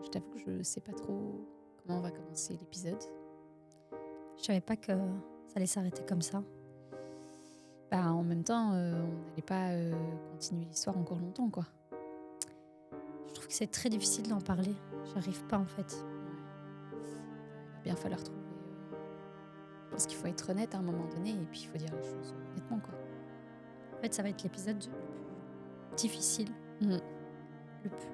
Je t'avoue que je ne sais pas trop comment on va commencer l'épisode. Je savais pas que ça allait s'arrêter comme ça. Bah, en même temps, on n'allait pas continuer l'histoire encore longtemps, quoi. Je trouve que c'est très difficile d'en parler. J'arrive pas en fait. Ouais. Il va bien falloir trouver. Je pense qu'il faut être honnête à un moment donné et puis il faut dire les choses honnêtement, quoi. En fait, ça va être l'épisode le plus difficile, Mhm. le plus,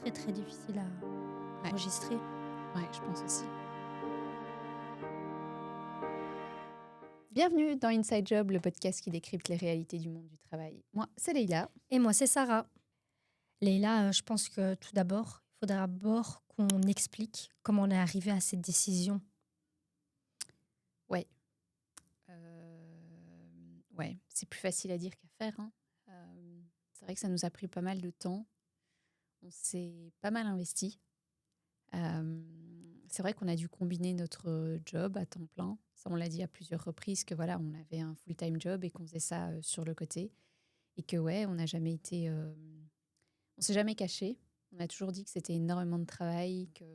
très très difficile à Ouais. enregistrer. Ouais, je pense aussi. Bienvenue dans Inside Job, le podcast qui décrypte les réalités du monde du travail. Moi, c'est Leïla. Et moi, c'est Sarah. Leïla, je pense que tout d'abord, il faudra d'abord qu'on explique comment on est arrivé à cette décision. Ouais, c'est plus facile à dire qu'à faire, hein. C'est vrai que ça nous a pris pas mal de temps. On s'est pas mal investi. C'est vrai qu'on a dû combiner notre job à temps plein. Ça, on l'a dit à plusieurs reprises que voilà, on avait un full-time job et qu'on faisait ça sur le côté. Et que ouais, on n'a jamais été, on s'est jamais caché. On a toujours dit que c'était énormément de travail, que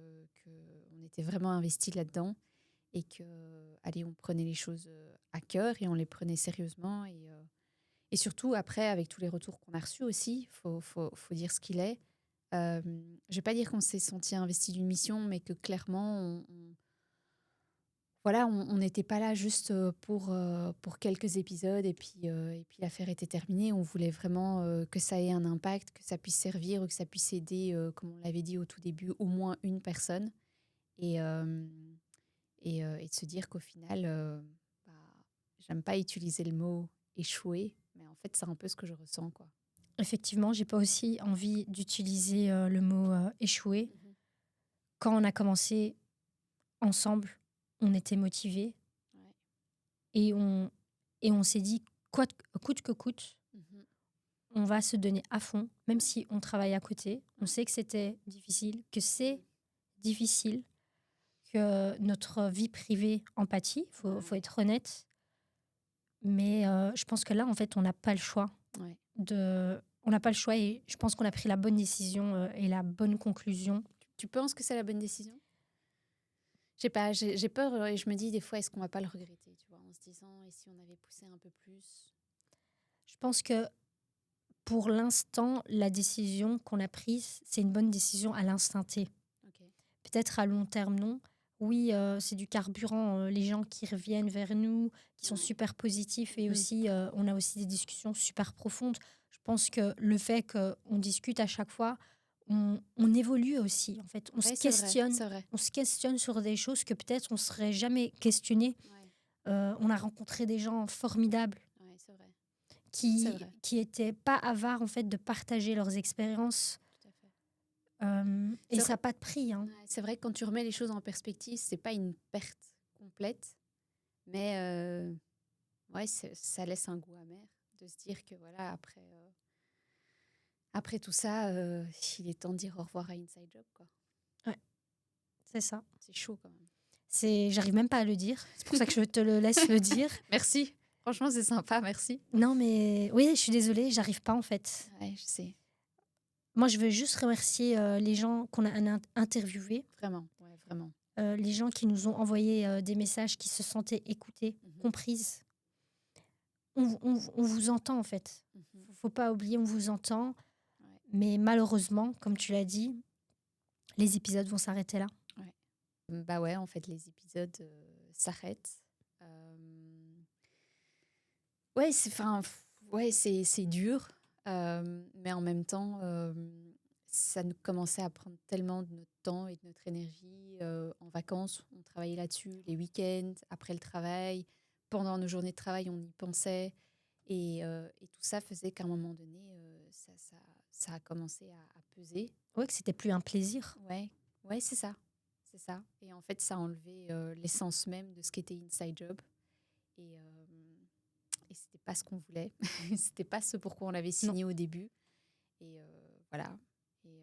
on était vraiment investi là-dedans et que allez, on prenait les choses à cœur et on les prenait sérieusement et surtout après avec tous les retours qu'on a reçus aussi, faut dire ce qu'il est. Je vais pas dire qu'on s'est senti investi d'une mission, mais que clairement, voilà, on n'était pas là juste pour quelques épisodes et puis l'affaire était terminée. On voulait vraiment que ça ait un impact, que ça puisse servir, que ça puisse aider, comme on l'avait dit au tout début, au moins une personne. Et de se dire qu'au final, bah, j'aime pas utiliser le mot échouer, mais en fait, c'est un peu ce que je ressens, quoi. Effectivement, j'ai pas aussi envie d'utiliser le mot échouer. Quand on a commencé ensemble, on était motivés Ouais. et on s'est dit, coûte que coûte, on va se donner à fond, même si on travaille à côté. On sait que c'était difficile, que c'est difficile, que notre vie privée en pâtit, faut être honnête. Mais je pense que là, en fait, on n'a pas le choix. Ouais. On n'a pas le choix et je pense qu'on a pris la bonne décision et la bonne conclusion. Tu penses que c'est la bonne décision ? Je sais pas, j'ai peur et je me dis des fois, est-ce qu'on va pas le regretter, tu vois, en se disant, et si on avait poussé un peu plus ? Je pense que pour l'instant, la décision qu'on a prise, c'est une bonne décision à l'instant T. Ok. Peut-être à long terme, non. Oui, c'est du carburant, les gens qui reviennent vers nous, qui sont super positifs et aussi, on a aussi des discussions super profondes. Je pense que le fait qu'on discute à chaque fois, on évolue aussi. En fait, on se Ouais, questionne. c'est vrai. On se questionne sur des choses que peut-être on ne serait jamais questionné. Ouais, On a rencontré des gens formidables ouais, c'est vrai. C'est qui vrai, étaient pas avares en fait de partager leurs expériences. tout à fait. Et C'est ça vrai. n'a pas de prix. Hein. Ouais, c'est vrai que quand tu remets les choses en perspective, c'est pas une perte complète, mais ouais, ça laisse un goût amer de se dire que voilà, après tout ça, il est temps de dire au revoir à Inside Job, quoi. Ouais, c'est ça. C'est chaud quand même. J'arrive même pas à le dire. C'est pour ça que je te le laisse le dire. Merci. Franchement, c'est sympa, merci. Non, mais oui, je suis désolée, j'arrive pas en fait. Ouais, je sais. Moi, je veux juste remercier les gens qu'on a interviewés, Vraiment, ouais, vraiment. les gens qui nous ont envoyé des messages, qui se sentaient écoutés, comprises. On vous entend en fait. Faut pas oublier, on vous entend. Ouais. Mais malheureusement, comme tu l'as dit, les épisodes vont s'arrêter là. Ouais. Bah ouais, en fait, les épisodes s'arrêtent. Ouais, c'est dur, mais en même temps, ça nous commençait à prendre tellement de notre temps et de notre énergie. En vacances, on travaillait là-dessus, les week-ends, après le travail, pendant nos journées de travail, on y pensait. Et tout ça faisait qu'à un moment donné, ça a commencé à peser. Ouais, que c'était plus un plaisir. Ouais, c'est ça. C'est ça. Et en fait, ça a enlevé l'essence même de ce qu'était Inside Job. Et c'était pas ce qu'on voulait. C'était pas ce pourquoi on l'avait signé au début. Et voilà. Et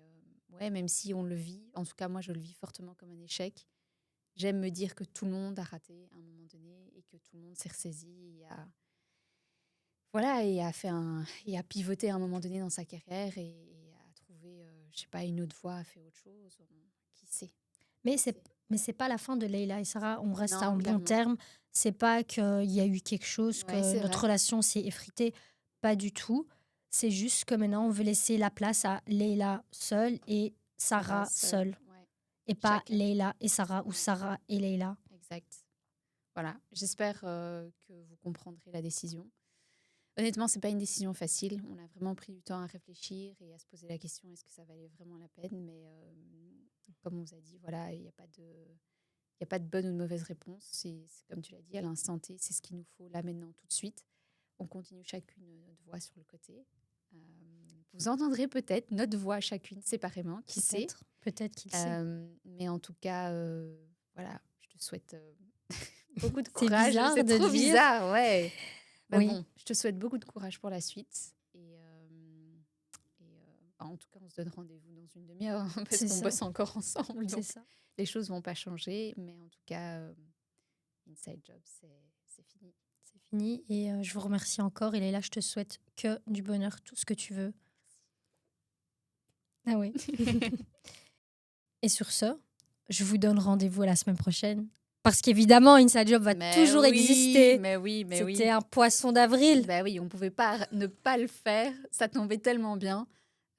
ouais, même si on le vit, en tout cas, moi, je le vis fortement comme un échec. J'aime me dire que tout le monde a raté à un moment donné et que tout le monde s'est ressaisi et a pivoté à un moment donné dans sa carrière et a trouvé je sais pas, une autre voix a fait autre chose. Qui sait? Mais c'est pas la fin de Leïla et Sarah. On reste Non, en bon clairement. terme. C'est pas qu'il y a eu quelque chose, Ouais, que c'est notre vrai. relation s'est effritée. Pas du tout. C'est juste que maintenant, on veut laisser la place à Leïla seule et Sarah seule. Ouais, Et pas chacun. Leïla et Sarah ou Ouais, Sarah et Leïla. exact. Voilà, j'espère que vous comprendrez la décision. Honnêtement, c'est pas une décision facile. On a vraiment pris du temps à réfléchir et à se poser la question est-ce que ça valait vraiment la peine. Mais comme on vous a dit, voilà, il n'y a pas de bonne ou de mauvaise réponse. C'est comme tu l'as dit, à l'instant T, c'est ce qu'il nous faut là maintenant, tout de suite. On continue chacune notre voix sur le côté. Vous entendrez peut-être notre voix chacune séparément, qui sait. Peut-être qu'il sait. Mais en tout cas, voilà, je te souhaite beaucoup de C'est courage. bizarre C'est de trop le dire. bizarre, ouais. Mais Oui. bon, je te souhaite beaucoup de courage pour la suite. En tout cas, on se donne rendez-vous dans une demi-heure hein, parce C'est qu'on ça. bosse encore ensemble. C'est Donc, ça. les choses vont pas changer. Mais en tout cas, Inside Job, c'est fini. C'est fini. Et je vous remercie encore. Et Leïla, je te souhaite que du bonheur, tout ce que tu veux. Ah oui. Et sur ce, je vous donne rendez-vous la semaine prochaine. Parce qu'évidemment, Inside Job va toujours exister. Mais oui. C'était un poisson d'avril. Bah oui, on pouvait pas ne pas le faire. Ça tombait tellement bien.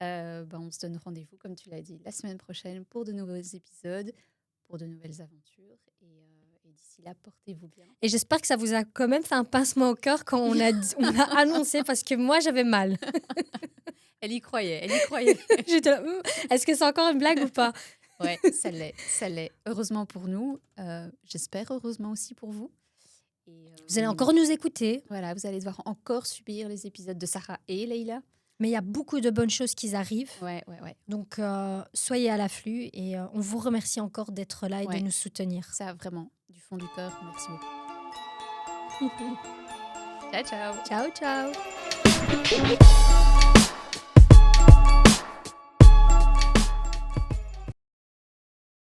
On se donne rendez-vous, comme tu l'as dit, la semaine prochaine pour de nouveaux épisodes, pour de nouvelles aventures. Et d'ici là, portez-vous bien. Et j'espère que ça vous a quand même fait un pincement au cœur quand on a annoncé, parce que moi, j'avais mal. Elle y croyait. J'étais là, est-ce que c'est encore une blague ou pas? Ouais, ça l'est. Heureusement pour nous. J'espère heureusement aussi pour vous. Et, vous allez encore nous écouter. Voilà, vous allez devoir encore subir les épisodes de Sarah et Leïla. Mais il y a beaucoup de bonnes choses qui arrivent. Ouais. Donc, soyez à l'afflux et on vous remercie encore d'être là et de nous soutenir. Ça, vraiment, du fond du cœur, merci beaucoup. Ciao. Ciao.